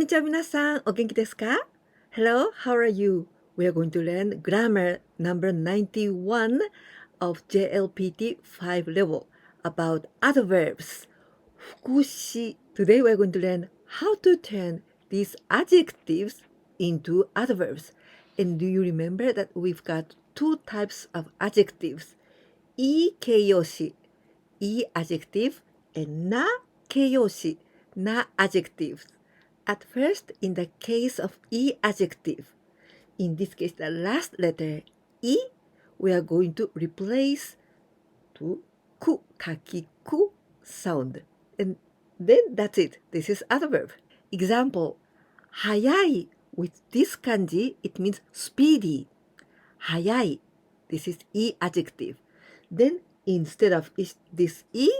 にちは皆さん、お元気ですか? Hello, how are you? We are going to learn grammar number 91 of JLPT 5 level about adverbs. 副詞. Today we are going to learn how to turn these adjectives into adverbs. And do you remember that we've got two types of adjectives? い形容詞, い adjective, and な形容詞, な adjectives. At first, in the case of e adjective, in this case, the last letter e, we are going to replace to ku, kakiku sound. And then that's it. This is adverb. Example, Hayai. With this kanji, it means speedy. Hayai. This is e adjective. Then instead of this e,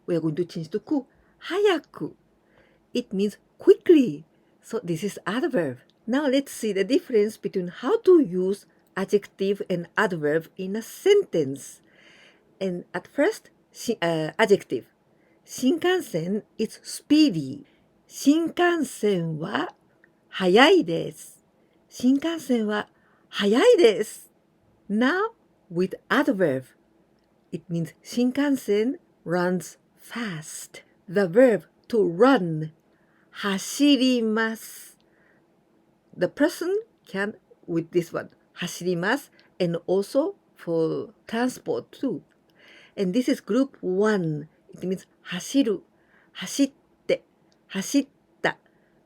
we are going to change to ku. Hayaku. It means quickly. So this is adverb. Now let's see the difference between how to use adjective and adverb in a sentence. And at first, adjective. 新幹線 is speedy. 新幹線は早いです。新幹線は早いです。Now with adverb, it means 新幹線 runs fast. The verb to run, 走ります。The person can with this one, 走ります and also for transport too. And this is group 1. It means 走る、走って、走った、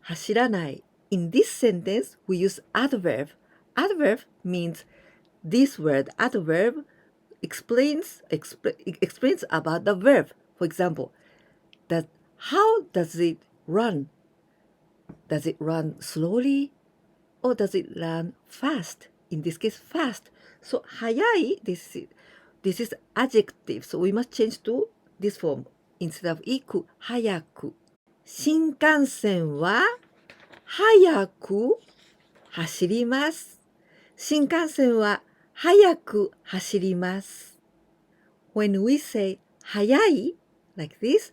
走らない。In this sentence, we use adverb. Adverb means this word, adverb, explains about the verb. For example, that how does it run? Does it run slowly or does it run fast? In this case, fast. So, 早い, this is adjective. So we must change to this form. Instead of 行く、早く。新幹線は早く走ります。新幹線は早く走ります。When we say 早い like this,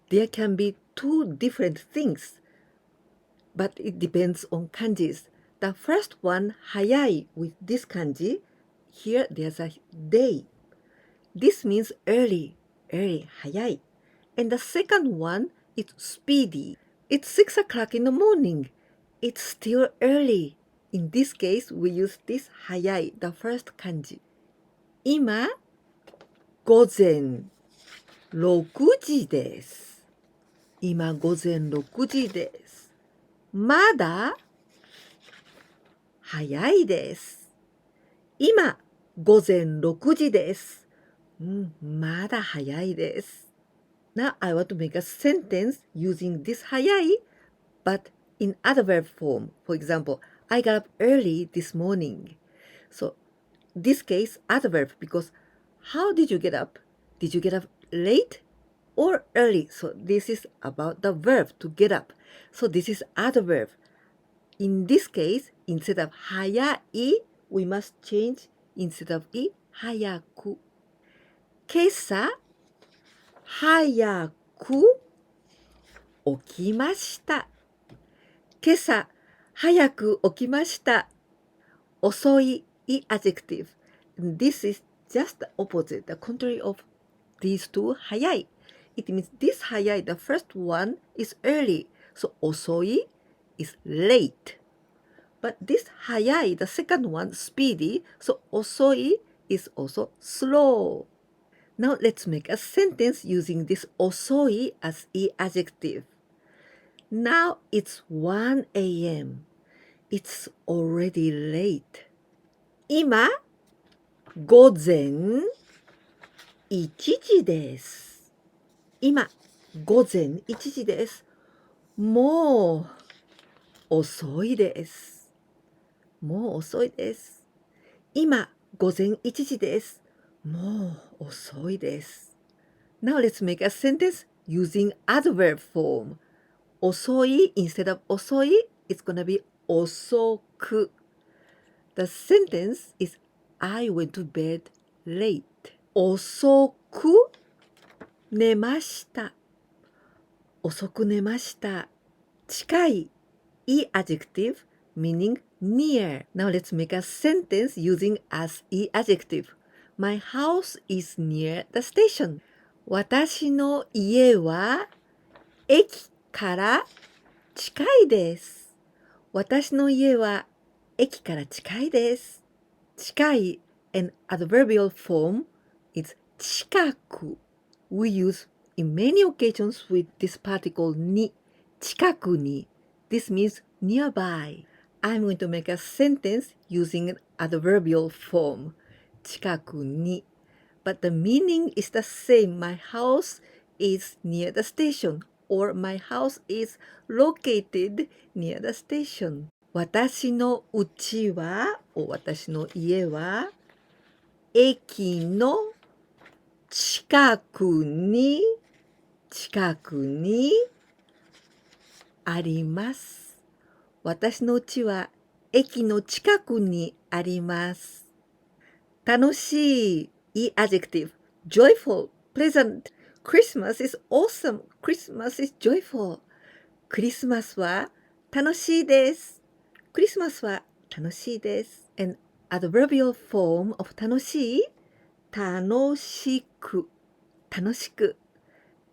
there can be two different things, but it depends on kanjis. The first one, 早い with this kanji, here there's a day. This means early, 早い. And the second one is speedy. It's 6 o'clock in the morning. It's still early. In this case, we use this 早い, the first kanji. 今、午前6時です。今、午前6時です。まだ早いです。今、午前6時です。まだ早いです。Now I want to make a sentence using this 早い but in adverb form. For example, I got up early this morning. So this case adverb because how did you get up? Did you get up late or early? So this is about the verb to get up. So this is adverb. In this case, instead of 早い, we must change instead of い、早く。今朝早く起きました。今朝早く起きました。遅い adjective. This is just the opposite, the contrary of these two 早い. It means this 早い, the first one is early. So 遅い is late. But this 早い, the second one, speedy. So 遅い is also slow. Now let's make a sentence using this 遅い as adjective. Now it's 1 a.m. It's already late. 今、午前1時です。今、午前1時です。もう遅いです。もう遅いです。今、午前1時です。もう遅いです。Now let's make a sentence using adverb form. 遅い instead of 遅い, it's gonna be 遅く. The sentence is I went to bed late. 遅く寝ました。遅く寝ました。近い E adjective meaning near. Now let's make a sentence using as E adjective. My house is near the station. 私の家は駅から近いです。私の家は駅から近いです。近い an adverbial form is 近く. We use in many occasions with this particle に近くに. This means nearby. I'm going to make a sentence using an adverbial form 近くに. But the meaning is the same. My house is near the station or my house is located near the station. 私の家は、私の家は駅の近くにあります。私の家は駅の近くにあります。楽しい E adjective joyful, pleasant. Christmas is awesome. Christmas is joyful. クリスマスは楽しいです。クリスマスは楽しいです。An adverbial form of 楽しい楽しく楽しく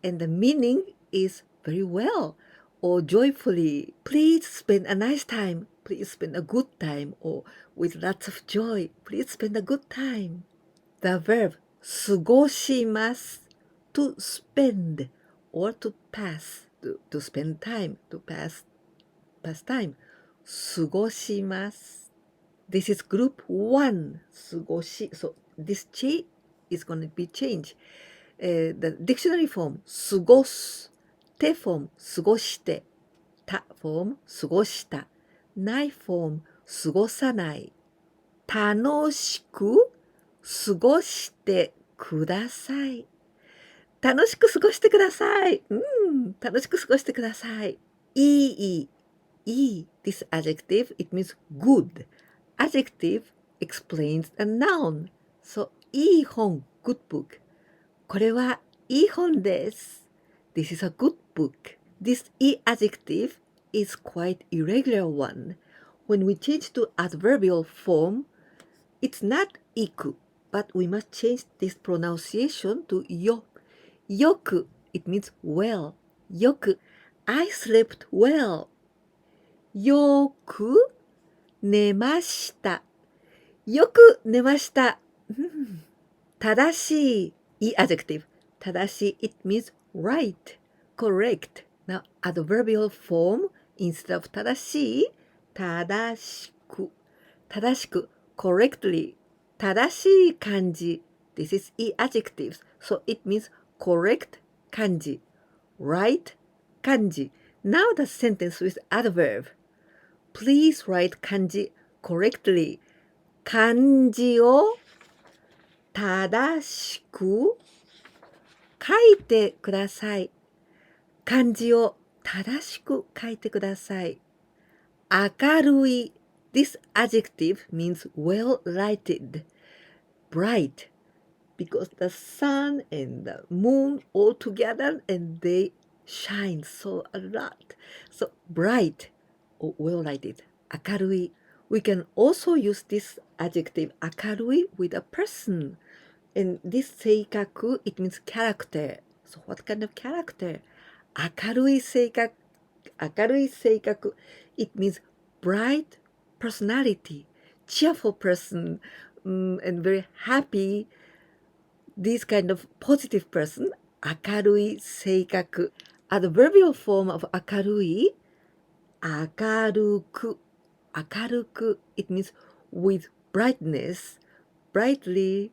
and the meaning is very well or joyfully. Please spend a nice time. Please spend a good time or with lots of joy. Please spend a good time. The verb 過ごします to spend or to pass to spend time to pass time 過ごします This is group 1 過ごし so this J is going to be changed the dictionary form 過ごす手 form 過ごしてた form 過ごしたない form 過ごさない楽しく過ごしてください。楽しく過ごしてください。楽しく過ごしてください。いい。This adjective, it means good. Adjective explains a noun. So, いい本 good book. これはいい本です。This is a good book. This E adjective is quite irregular one. When we change to adverbial form, it's not いく. But we must change this pronunciation to よ。よく it means well. よく I slept well. よく寝ました。よく寝ました。正しい E adjective. 正しい it means right, correct. Now adverbial form instead of 正しい正しくcorrectly 正しい漢字 This is E adjectives. So it means correct kanji, right kanji. Now the sentence with adverb. Please write kanji correctly. 漢字を正しく書いてください。漢字を正しく書いてください。明るい This adjective means well lighted, bright, because the sun and the moon all together and they shine so a lot. So bright or well lighted, 明るい. We can also use this adjective 明るい with a person. And this 性格 it means character. So what kind of character? 明るい性格 it means bright personality, cheerful person, and very happy. This kind of positive person, 明るい性格 Adverbial form of 明るい明るく it means with brightness, brightly,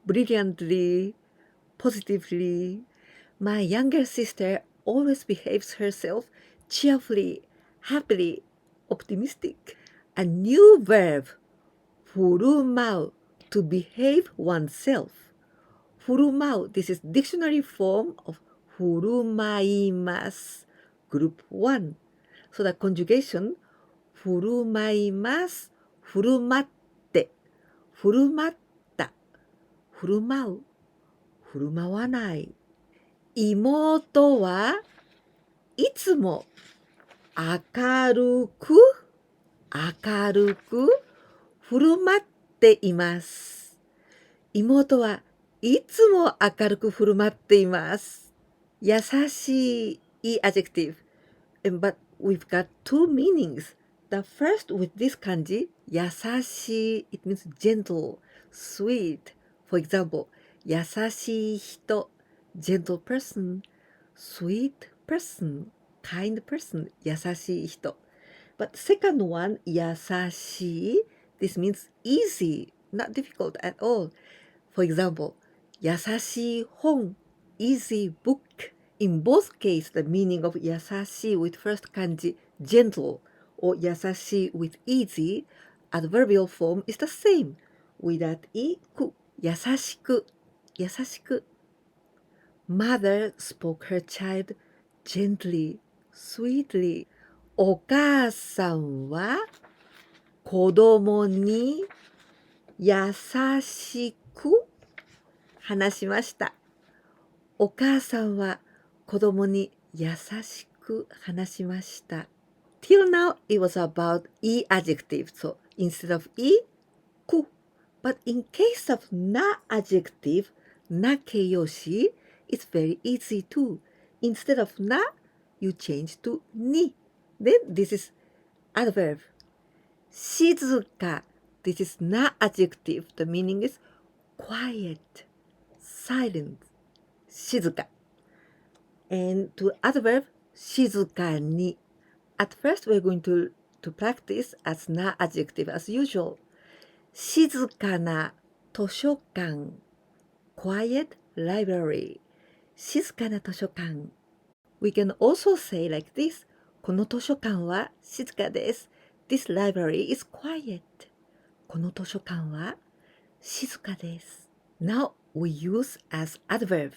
brilliantly, positively. My younger sister always behaves herself cheerfully, happily, optimistic. A new verb, 振る舞う to behave oneself. 振る舞う This is dictionary form of 振る舞います Group 1. So the conjugation 振る舞います振る舞って振る舞った振る舞う振る舞わない妹はいつも明るく、明るく振る舞っています。妹はいつも明るく振る舞っています。優しい adjective. But we've got two meanings. The first with this kanji, 優しい, it means gentle, sweet. For example, 優しい人, gentle person, sweet person, kind person, 優しい人. But second one, 優しい, this means easy, not difficult at all. For example, 優しい本, easy book. In both cases, the meaning of 優しい with first kanji, gentle, or 優しい with easy, adverbial form is the same. Without いく、優しく、優しく. Mother spoke her child gently, sweetly. お母さんは子供に優しく話しました。お母さんは子供に優しく話しました。Till now, it was about e adjective. So instead of いく but in case of な adjective, な形容詞, it's very easy too. Instead of な, you change to に. Then this is adverb. 静か. This is な adjective. The meaning is quiet, silent, 静か. And to adverb, 静かに. At first, we're going to practice as な adjective as usual. 静かな図書館 quiet library 静かな図書館 We can also say like this この図書館は静かです This library is quiet この図書館は静かです Now we use as adverb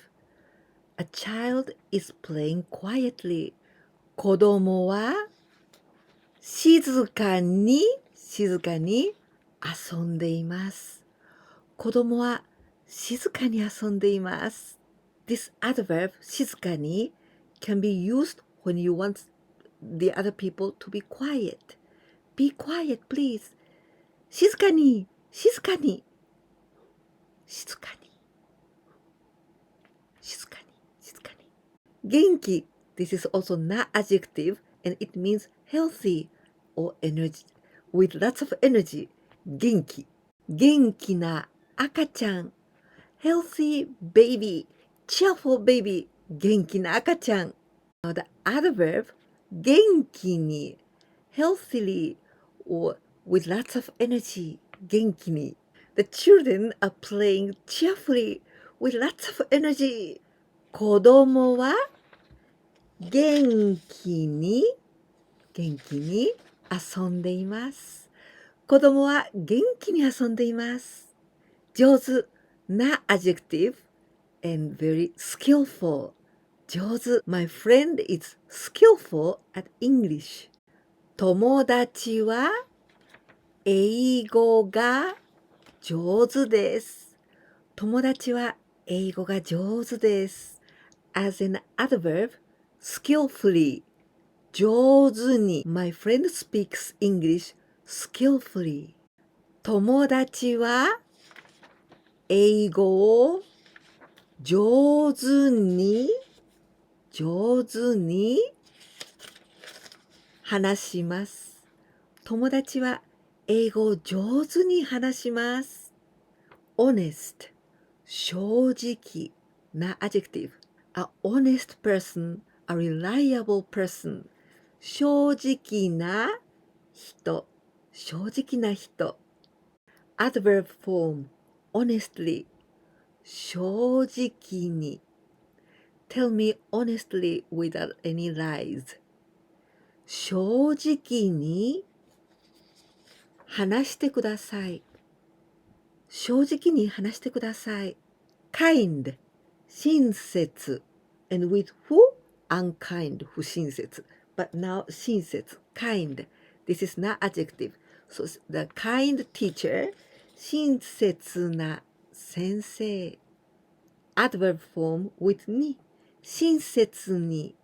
A child is playing quietly 子供は静かに遊んでいます。子供は静かに遊んでいます。This adverb 静かに can be used when you want the other people to be quiet. Be quiet, please. 静かに。元気 This is also not adjective and it means healthy or energy with lots of energy. 元気な赤ちゃん healthy baby, cheerful baby 元気な赤ちゃん Now the adverb 元気に healthily or with lots of energy 元気に The children are playing cheerfully with lots of energy 子供は元気に遊んでいます。子供は元気に遊んでいます。上手な adjective and very skillful. 上手 My friend is skillful at English. 友達は英語が上手です。友達は英語が上手です。As an adverb, skillfully. 上手に My friend speaks English skillfully. 友達は英語を上手に話します。友達は英語を上手に話します。honest 正直な adjective. A honest person, a reliable person. 正直な人 Adverb form honestly 正直に Tell me honestly without any lies 正直に話してください Kind 親切 and with who? Unkind 不親切 But now 親切 kind This is not adjective So the kind teacher 親切な先生 Adverb form with に親切に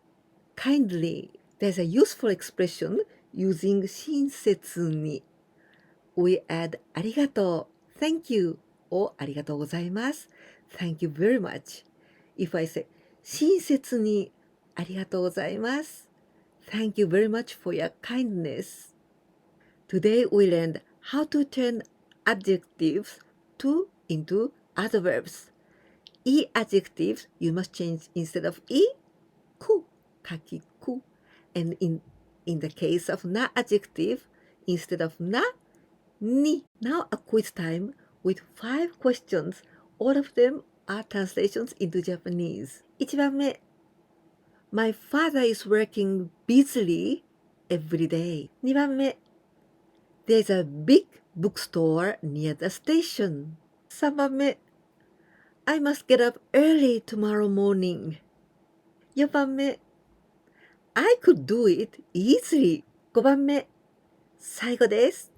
kindly There's a useful expression using 親切に。We add ありがとう Thank you をありがとうございます Thank you very much. If I say 親切にありがとうございます Thank you very much for your kindness. Today we learned how to turn adjectives into adverbs. E adjectives you must change instead of e, ku, kaki ku. And in the case of na adjective, instead of na, ni. Now a quiz time with 5 questions. All of them are translations into Japanese. 1番目 My father is working busily every day. 2番目 There's a big bookstore near the station. 3番目 I must get up early tomorrow morning. 4番目 I could do it easily. 5番目最後です。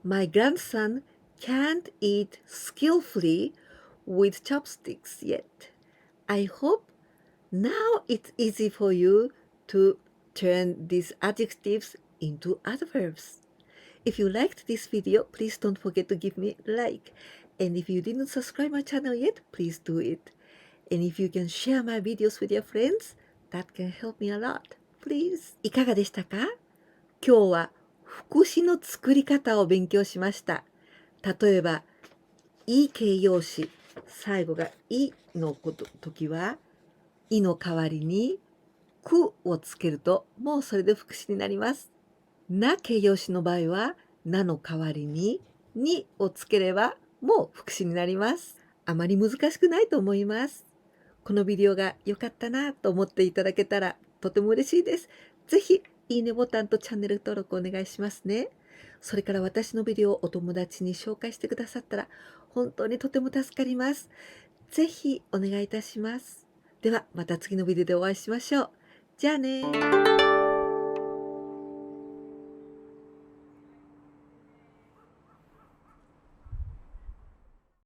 My grandson can't eat skillfully with chopsticks yet. I hope now it's easy for you to turn these adjectives into adverbs. If you liked this video, please don't forget to give me a like. And if you didn't subscribe my channel yet, please do it. And if you can share my videos with your friends, that can help me a lot. Please. いかがでしたか？今日は副詞の作り方を勉強しました。例えば、い形容詞、最後がいの時は、いの代わりにくをつけると、もうそれで副詞になります。な形容詞の場合は、なの代わりににをつければ、もう副詞になります。あまり難しくないと思います。このビデオが良かったなと思っていただけたら、とても嬉しいです。ぜひ、いいねボタンとチャンネル登録お願いしますね。それから私のビデオをお友達に紹介してくださったら、本当にとても助かります。ぜひお願いいたします。では、また次のビデオでお会いしましょう。じゃあねー。